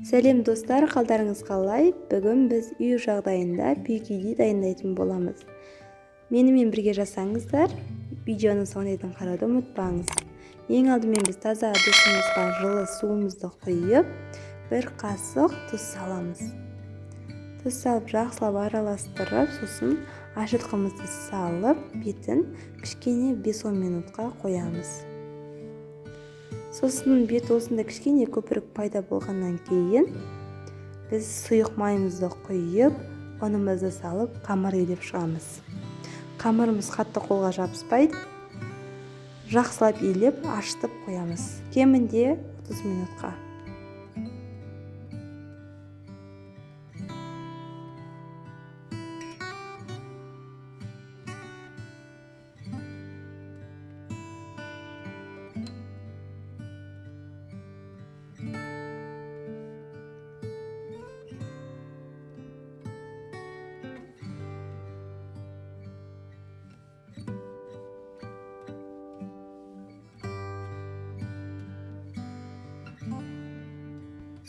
Сәлем достар, қалдарыңыз қалай? Бүгін біз үй жағдайында PKD дайындайтын боламыз. Менімен бірге жасаңыздар. Видеоның соңына дейін қарауды ұмытпаңыз. Ең алдымен біз таза ыдысымызға жылы суымызды құйып, бір қасық тұз саламыз. Тұз салып жақсылап араластырып, сосын ашытқымызды салып, бетін кішкене 5-10 минутқа қоямыз. Сосын бет осында кішкене көпірік пайда болғаннан кейін біз сұйық майымызды құйып, ұнымызды салып, қамыр илеп шығамыз. Қамырымыз қатты қолға жабыспайды. Жақсылап илеп, ашытып қоямыз. Кемінде 30 минутқа.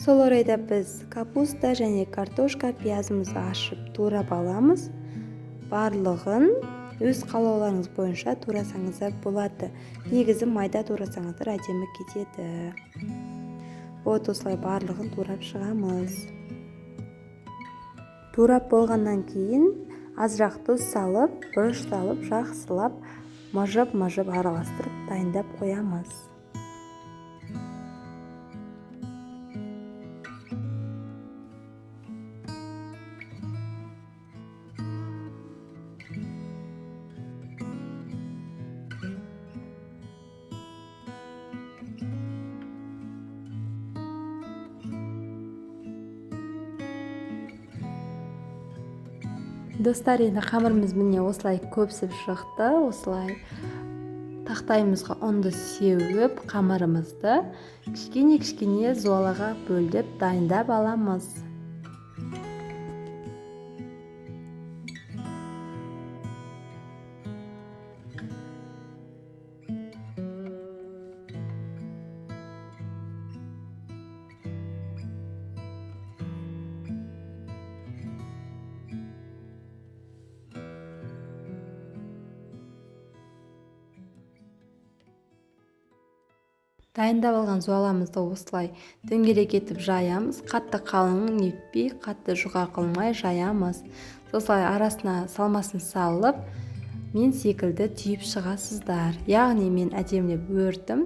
Сол орайда біз капуста және картошка пиязымызды ашып турап аламыз. Барлығын өз қалауларыңыз бойынша турасаңыздар болады. Негізі майда турасаңыздар әдемі кетеді. Осылай барлығын турап шығамыз. Турап болғаннан кейін азырақ тұз салып, бұрыш салып, жақсылап мыжып араластырып дайындап қоямыз. Достар, енді қамырымыз міне осылай көпсіп шықты. Осылай тақтайымызға ұнды сеуіп, қамырымызды кішкене зуалаға бөлдеп дайындап аламыз. Дайындап алған зуаламызды осылай дөңгелек етіп жаямыз. Қатты қалың етпей, қатты жұқа қылмай жаямыз. Осылай арасына салмасын салып, мен секілді түйіп шығасыздар. Яғни мен әдемілеп өрдім.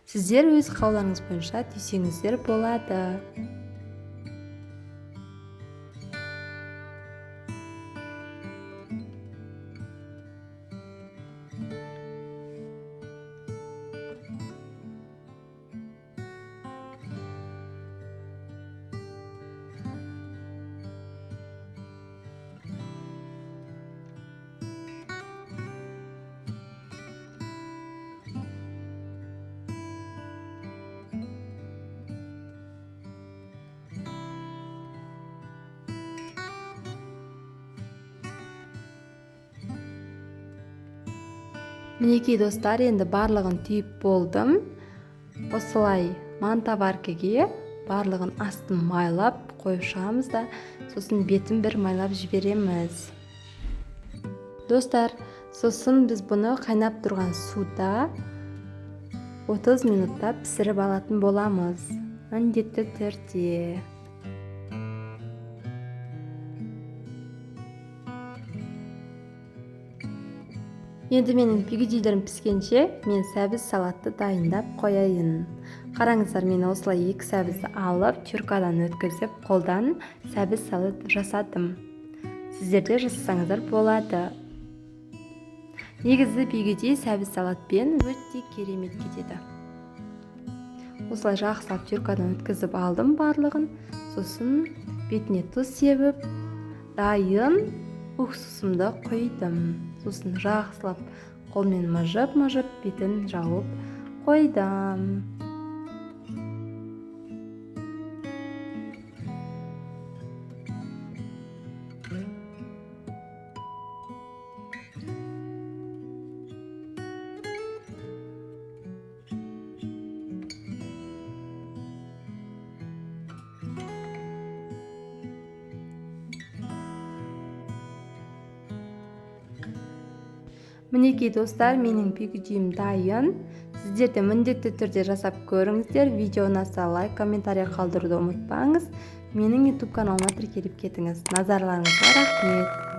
Сіздер өз қалауларыңыз бойынша түйсеңіздер болады. Мінекей достар, енді барлығын түйіп болдым. Осылай мантаваркеге барлығын астын майлап қойып шығамыз да, сосын бетін бір майлап жібереміз. Достар, сосын біз бұны қайнап тұрған суда 30 минутта пісіріп алатын боламыз. Міндетті түрде. Енді менің пигидилерім піскенше, мен сәбіз салатты дайындап қояйын. Қараңыздар, мен осылай 2 сәбізді алып, тюркадан өткізіп, қолдан сәбіз салат жасадым. Сіздерде жасасаңыздар болады. Негізі пигиди сәбіз салатпен өте керемет кетеді. Осылай жақсылап тюркадан өткізіп алдым барлығын. Сосын бетіне тұз себіп, дайын уксусымды құйдым. Сосын жақсылап қолмен мыжып, бетін жауып қойдым. Мінекей достар, менің пиггидейім дайын. Сіздер де міндетті түрде жасап көріңіздер. Видео ұнаса лайк, комментарий қалдыруды ұмытпаңыз. Менің YouTube каналыма тіркеліп кетіңіз. Назарларыңызға рахмет.